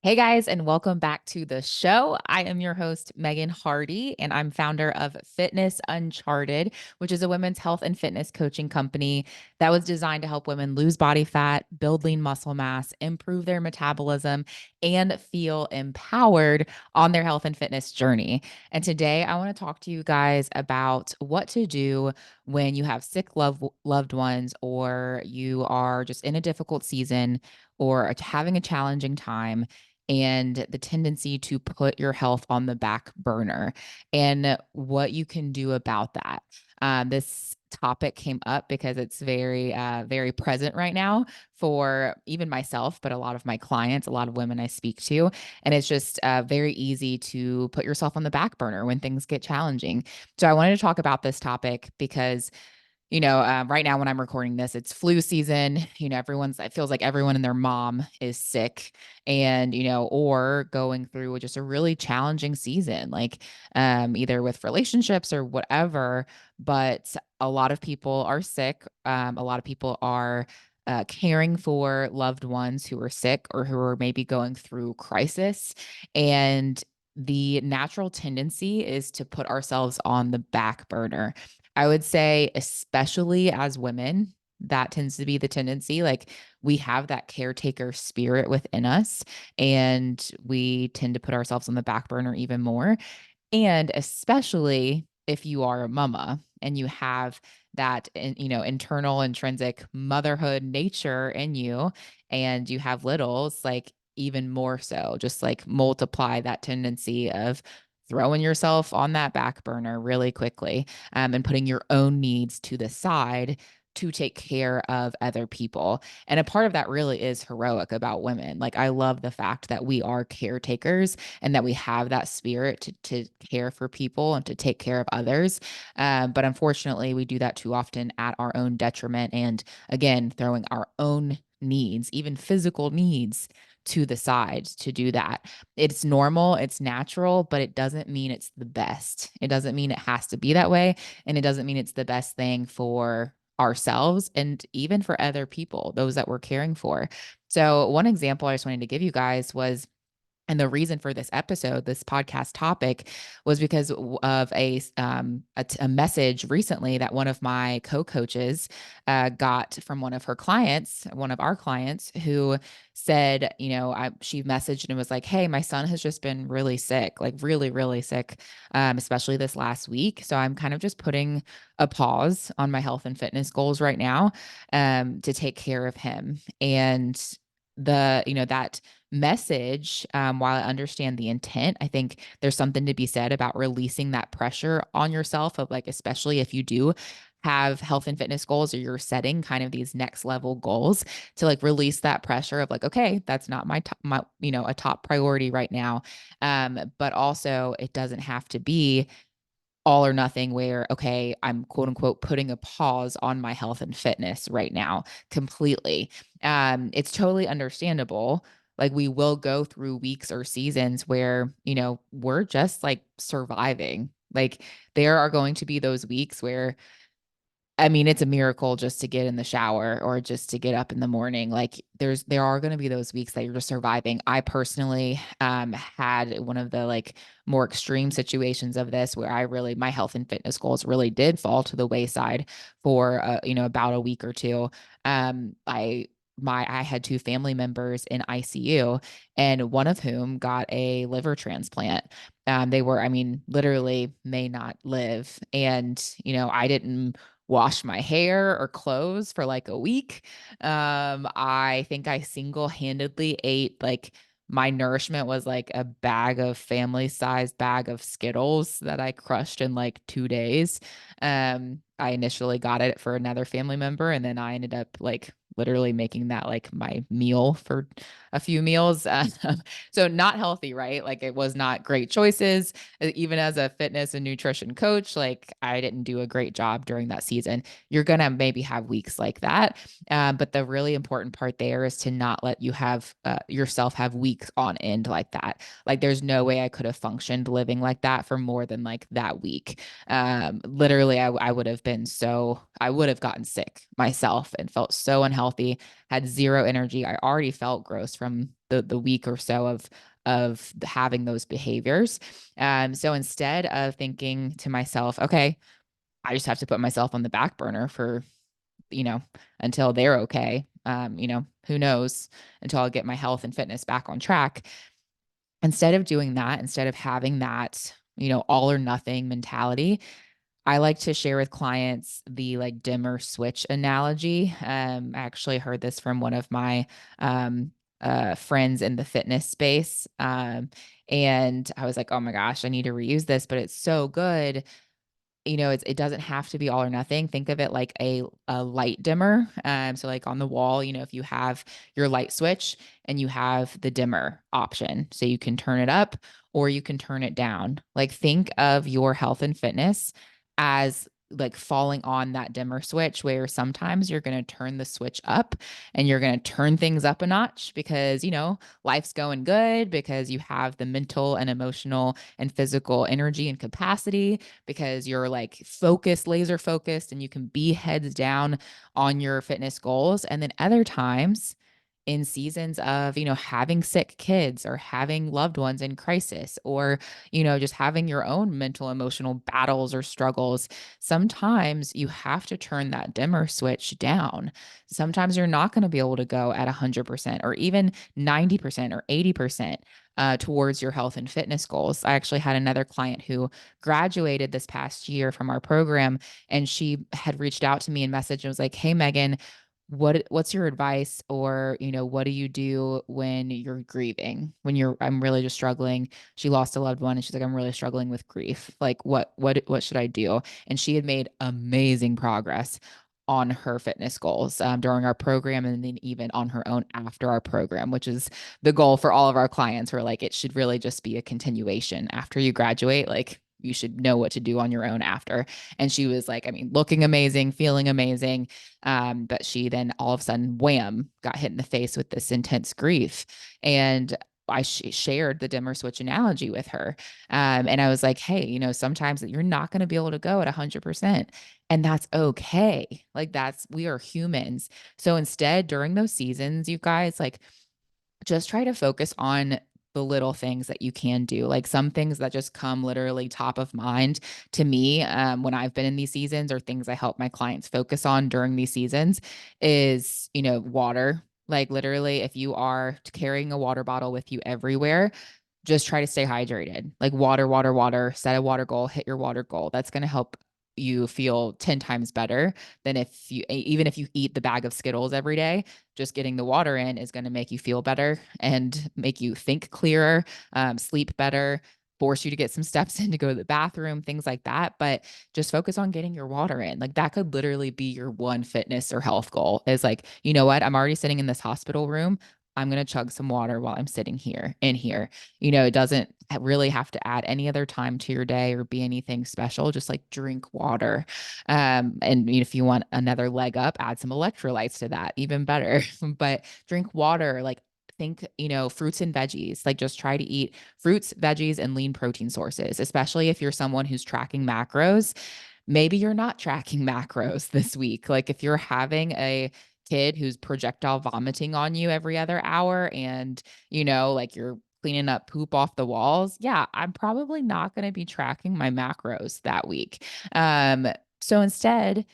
Hey guys, and welcome back to the show. I am your host, Megan Hardy, and I'm founder of Fitness Uncharted, which is a women's health and fitness coaching company that was designed to help women lose body fat, build lean muscle mass, improve their metabolism, and feel empowered on their health and fitness journey. And today I want to talk to you guys about what to do when you have sick loved ones or you are just in a difficult season or having a challenging time and the tendency to put your health on the back burner and what you can do about that. This topic came up because it's very present right now for even myself, but a lot of my clients, a lot of women I speak to. And it's just very easy to put yourself on the back burner when things get challenging. So I wanted to talk about this topic because right now when I'm recording this, it's flu season. It feels like everyone and their mom is sick and, or going through just a really challenging season, like either with relationships or whatever. But a lot of people are sick. A lot of people are caring for loved ones who are sick or who are maybe going through crisis. And the natural tendency is to put ourselves on the back burner. I would say, especially as women, that tends to be the tendency. Like we have that caretaker spirit within us, and we tend to put ourselves on the back burner even more. And especially if you are a mama and you have that, internal intrinsic motherhood nature in you, and you have littles, like even more so, just like multiply that tendency of throwing yourself on that back burner really quickly, and putting your own needs to the side to take care of other people. And a part of that really is heroic about women. Like, I love the fact that we are caretakers and that we have that spirit to care for people and to take care of others. But unfortunately, we do that too often at our own detriment. And again, throwing our own needs, even physical needs, to the side to do that. It's normal, it's natural, but it doesn't mean it's the best. It doesn't mean it has to be that way. And it doesn't mean it's the best thing for ourselves and even for other people, those that we're caring for. So, one example I just wanted to give you guys was, and the reason for this episode, this podcast topic, was because of a message recently that one of my co-coaches got from one of her clients, one of our clients, who said, she messaged and was like, "Hey, my son has just been really sick, like really, really sick, especially this last week. So I'm kind of just putting a pause on my health and fitness goals right now, to take care of him." And that message, while I understand the intent, I think there's something to be said about releasing that pressure on yourself of, like, especially if you do have health and fitness goals or you're setting kind of these next level goals, to like release that pressure of like, okay, that's not a top priority right now. But also it doesn't have to be all or nothing where, okay, I'm quote unquote putting a pause on my health and fitness right now completely. It's totally understandable. Like, we will go through weeks or seasons where, we're just like surviving. Like, there are going to be those weeks where, I mean, it's a miracle just to get in the shower or just to get up in the morning. Like, there are going to be those weeks that you're just surviving. I personally had one of the like more extreme situations of this where my health and fitness goals really did fall to the wayside for about a week or two. I had two family members in ICU, and one of whom got a liver transplant. They were, I mean, literally may not live. And, I didn't wash my hair or clothes for like a week. I think I single-handedly ate, like, my nourishment was like a bag of family-sized bag of Skittles that I crushed in like 2 days. I initially got it for another family member, and then I ended up like literally making that like my meal for a few meals. So not healthy, right? Like, it was not great choices. Even as a fitness and nutrition coach, like, I didn't do a great job during that season. You're gonna maybe have weeks like that, but the really important part there is to not let you have yourself have weeks on end like that. Like, there's no way I could have functioned living like that for more than like that week. Literally, I would have gotten sick myself and felt so unhealthy, had zero energy. I already felt gross from the week or so of having those behaviors. So instead of thinking to myself, okay, I just have to put myself on the back burner for, you know, until they're okay. Who knows, until I get my health and fitness back on track. Instead of doing that, instead of having that, all or nothing mentality, I like to share with clients the like dimmer switch analogy. I actually heard this from one of my friends in the fitness space. And I was like, oh my gosh, I need to reuse this, but it's so good. It doesn't have to be all or nothing. Think of it like a light dimmer. So like on the wall, if you have your light switch and you have the dimmer option, so you can turn it up or you can turn it down. Like think of your health and fitness as like falling on that dimmer switch where sometimes you're going to turn the switch up and you're going to turn things up a notch because, life's going good because you have the mental and emotional and physical energy and capacity because you're like focused, laser focused, and you can be heads down on your fitness goals. And then other times in seasons of, having sick kids or having loved ones in crisis or, just having your own mental, emotional battles or struggles, sometimes you have to turn that dimmer switch down. Sometimes you're not going to be able to go at 100% or even 90% or 80%. Towards your health and fitness goals. I actually had another client who graduated this past year from our program, and she had reached out to me and messaged and was like, "Hey, Megan, what's your advice, or what do you do when you're grieving, I'm really just struggling." She lost a loved one and she's like, "I'm really struggling with grief. Like what should I do?" And she had made amazing progress on her fitness goals during our program, and then even on her own after our program, which is the goal for all of our clients. We're like, it should really just be a continuation after you graduate. Like you should know what to do on your own after. And she was like, I mean, looking amazing, feeling amazing. But she then all of a sudden, wham, got hit in the face with this intense grief. And I shared the dimmer switch analogy with her. And I was like, hey, sometimes you're not going to be able to go at 100%. And that's okay. Like we are humans. So instead, during those seasons, you guys, like, just try to focus on the little things that you can do. Like some things that just come literally top of mind to me when I've been in these seasons, or things I help my clients focus on during these seasons is, water. Like literally, if you are carrying a water bottle with you everywhere, just try to stay hydrated. Like water, water, water, set a water goal, hit your water goal. That's going to help you feel 10 times better than even if you eat the bag of Skittles every day. Just getting the water in is going to make you feel better and make you think clearer, sleep better, force you to get some steps in to go to the bathroom, things like that. But just focus on getting your water in. Like that could literally be your one fitness or health goal, is like, you know what? I'm already sitting in this hospital room. I'm going to chug some water while I'm sitting here in here. It doesn't really have to add any other time to your day or be anything special. Just like drink water. And if you want another leg up, add some electrolytes to that, even better. But drink water, like think, fruits and veggies. Like just try to eat fruits, veggies, and lean protein sources, especially if you're someone who's tracking macros. Maybe you're not tracking macros this week. Like if you're having a kid who's projectile vomiting on you every other hour and, like you're cleaning up poop off the walls, yeah, I'm probably not going to be tracking my macros that week. So instead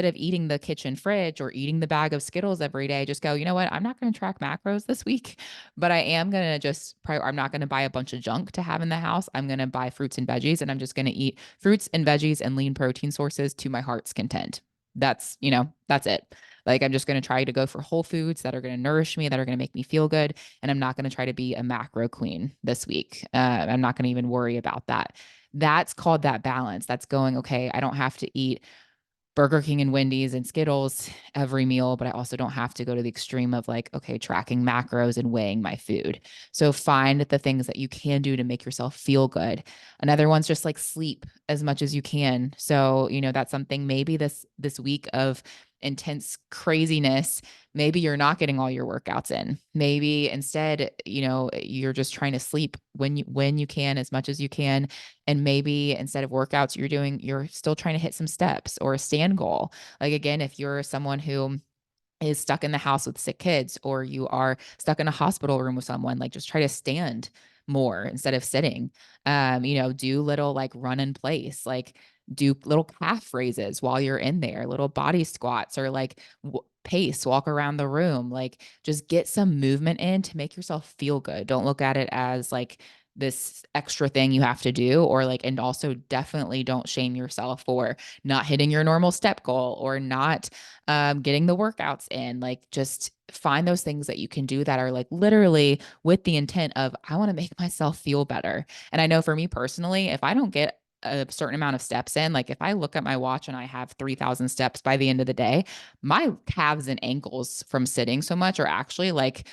of eating the kitchen fridge or eating the bag of Skittles every day, just go, you know what? I'm not going to track macros this week, but I am going to I'm not going to buy a bunch of junk to have in the house. I'm going to buy fruits and veggies, and I'm just going to eat fruits and veggies and lean protein sources to my heart's content. That's it. Like I'm just going to try to go for whole foods that are going to nourish me, that are going to make me feel good. And I'm not going to try to be a macro queen this week. I'm not going to even worry about that. That's called that balance. That's going, okay, I don't have to eat Burger King and Wendy's and Skittles every meal, but I also don't have to go to the extreme of like, okay, tracking macros and weighing my food. So find the things that you can do to make yourself feel good. Another one's just like sleep as much as you can. So, that's something maybe this week of intense craziness, maybe you're not getting all your workouts in. Maybe instead, you're just trying to sleep when you can, as much as you can. And maybe instead of workouts, you're still trying to hit some steps or a stand goal. Like again, if you're someone who is stuck in the house with sick kids, or you are stuck in a hospital room with someone, like just try to stand more instead of sitting. Do little like run in place, like do little calf raises while you're in there, little body squats, or like pace, walk around the room, like just get some movement in to make yourself feel good. Don't look at it as like this extra thing you have to do, or like, and also definitely don't shame yourself for not hitting your normal step goal or not getting the workouts in. Like, just find those things that you can do that are like literally with the intent of, I want to make myself feel better. And I know for me personally, if I don't get a certain amount of steps in, like if I look at my watch and I have 3,000 steps by the end of the day, my calves and ankles from sitting so much are actually like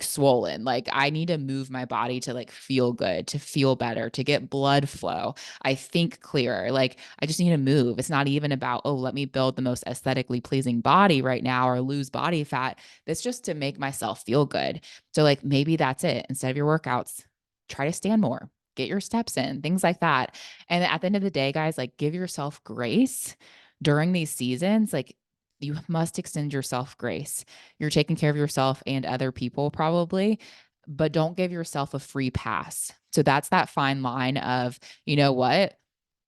swollen. Like I need to move my body to like feel good, to feel better, to get blood flow. I think clearer. Like I just need to move. It's not even about, oh, let me build the most aesthetically pleasing body right now or lose body fat. That's just to make myself feel good. So like maybe that's it. Instead of your workouts, try to stand more. Get your steps in, things like that. And at the end of the day, guys, like give yourself grace during these seasons. Like you must extend yourself grace. You're taking care of yourself and other people probably, but don't give yourself a free pass. So that's that fine line of, you know what?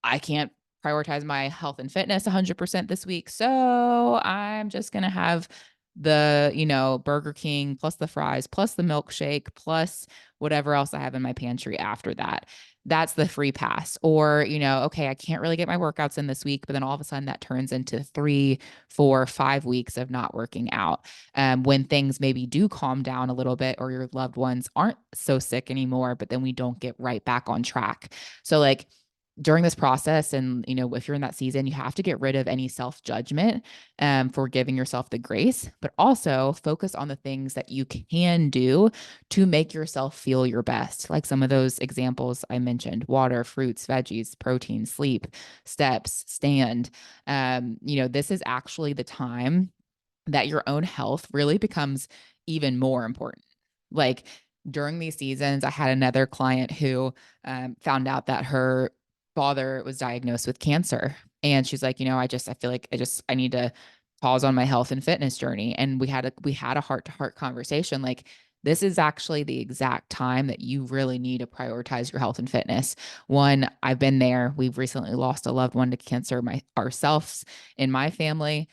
I can't prioritize my health and fitness 100% this week. So I'm just going to have the, Burger King plus the fries plus the milkshake plus whatever else I have in my pantry after that. That's the free pass. Or, okay, I can't really get my workouts in this week, but then all of a sudden that turns into 3, 4, 5 weeks of not working out. When things maybe do calm down a little bit or your loved ones aren't so sick anymore, but then we don't get right back on track. So, like, during this process, and if you're in that season, you have to get rid of any self-judgment for giving yourself the grace, but also focus on the things that you can do to make yourself feel your best, like some of those examples I mentioned: water, fruits, veggies, protein, sleep, steps, stand. This is actually the time that your own health really becomes even more important. Like, during these seasons, I had another client who found out that her father was diagnosed with cancer. And she's like, I feel like I need to pause on my health and fitness journey. And we had a heart-to-heart conversation. Like, this is actually the exact time that you really need to prioritize your health and fitness. One, I've been there. We've recently lost a loved one to cancer ourselves in my family.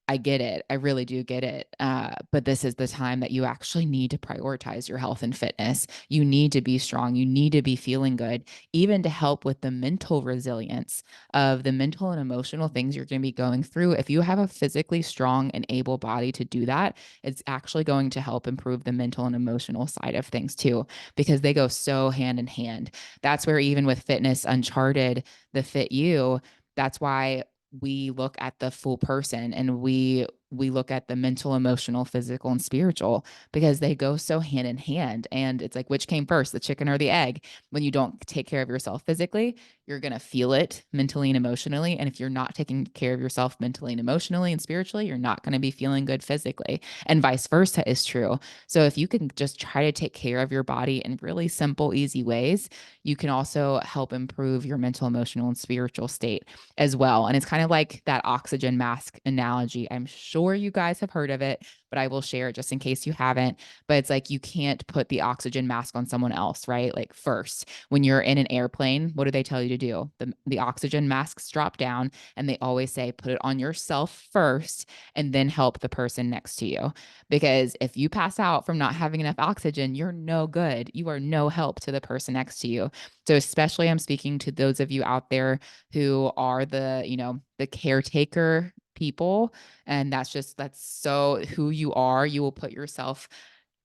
I get it. I really do get it. But this is the time that you actually need to prioritize your health and fitness. You need to be strong. You need to be feeling good, even to help with the mental resilience of the mental and emotional things you're going to be going through. If you have a physically strong and able body to do that, it's actually going to help improve the mental and emotional side of things too, because they go so hand in hand. That's where, even with Fitness Uncharted, the Fit You, that's why we look at the full person, and we look at the mental, emotional, physical, and spiritual, because they go so hand in hand. And it's like, which came first, the chicken or the egg? When you don't take care of yourself physically, you're going to feel it mentally and emotionally. And if you're not taking care of yourself mentally and emotionally and spiritually, you're not going to be feeling good physically. And vice versa is true. So if you can just try to take care of your body in really simple, easy ways, you can also help improve your mental, emotional, and spiritual state as well. And it's kind of like that oxygen mask analogy. I'm sure you guys have heard of it, but I will share it just in case you haven't. But it's like, you can't put the oxygen mask on someone else, right? Like, first, when you're in an airplane, what do they tell you to do? The oxygen masks drop down, and they always say, put it on yourself first and then help the person next to you. Because if you pass out from not having enough oxygen, you're no good. You are no help to the person next to you. So especially, I'm speaking to those of you out there who are the caretaker people. And that's so who you are. You will put yourself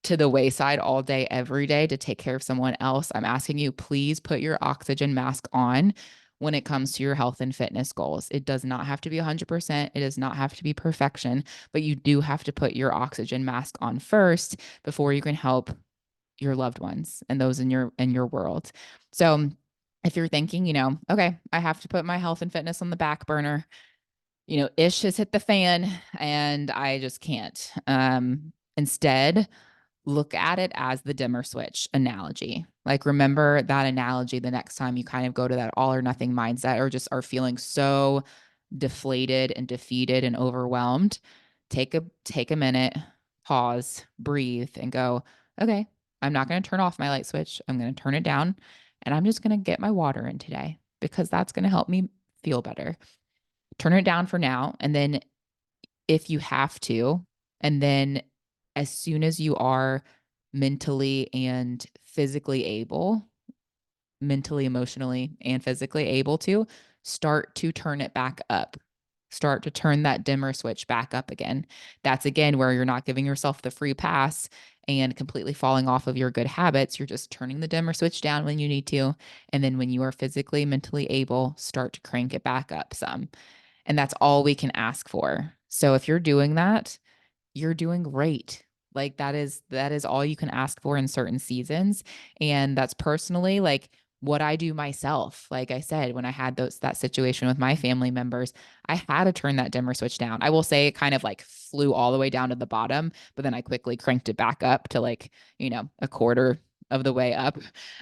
to the wayside all day, every day to take care of someone else. I'm asking you, please put your oxygen mask on when it comes to your health and fitness goals. It does not have to be 100%. It does not have to be perfection, but you do have to put your oxygen mask on first before you can help your loved ones and those in your world. So if you're thinking, okay, I have to put my health and fitness on the back burner, ish has hit the fan and I just can't. Instead, look at it as the dimmer switch analogy. Like, remember that analogy the next time you kind of go to that all or nothing mindset, or just are feeling so deflated and defeated and overwhelmed. take a minute, pause, breathe, and go, okay, I'm not going to turn off my light switch. I'm going to turn it down and I'm just going to get my water in today because that's going to help me feel better. Turn it down for now. And then if you have to, and then as soon as you are mentally and physically able, mentally, emotionally, and physically able to, start to turn it back up. Start to turn that dimmer switch back up again. That's again where you're not giving yourself the free pass and completely falling off of your good habits. You're just turning the dimmer switch down when you need to. And then when you are physically, mentally able, start to crank it back up some. And that's all we can ask for. So if you're doing that, you're doing great. Like that is all you can ask for in certain seasons. And that's personally like what I do myself. Like I said, when I had that situation with my family members, I had to turn that dimmer switch down. I will say it kind of like flew all the way down to the bottom, but then I quickly cranked it back up to like, a quarter of the way up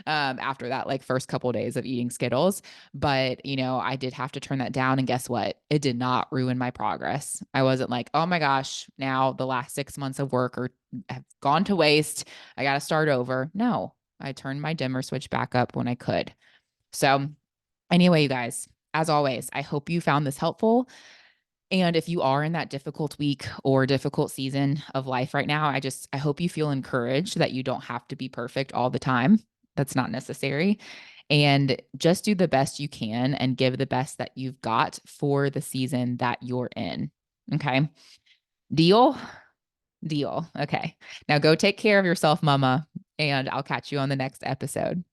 after that like first couple of days of eating Skittles. But, I did have to turn that down. And guess what? It did not ruin my progress. I wasn't like, oh my gosh, now the last 6 months of work have gone to waste. I got to start over. No, I turned my dimmer switch back up when I could. So, anyway, you guys, as always, I hope you found this helpful. And if you are in that difficult week or difficult season of life right now, I hope you feel encouraged that you don't have to be perfect all the time. That's not necessary. And just do the best you can and give the best that you've got for the season that you're in. Okay. Deal? Deal. Okay. Now go take care of yourself, mama, and I'll catch you on the next episode.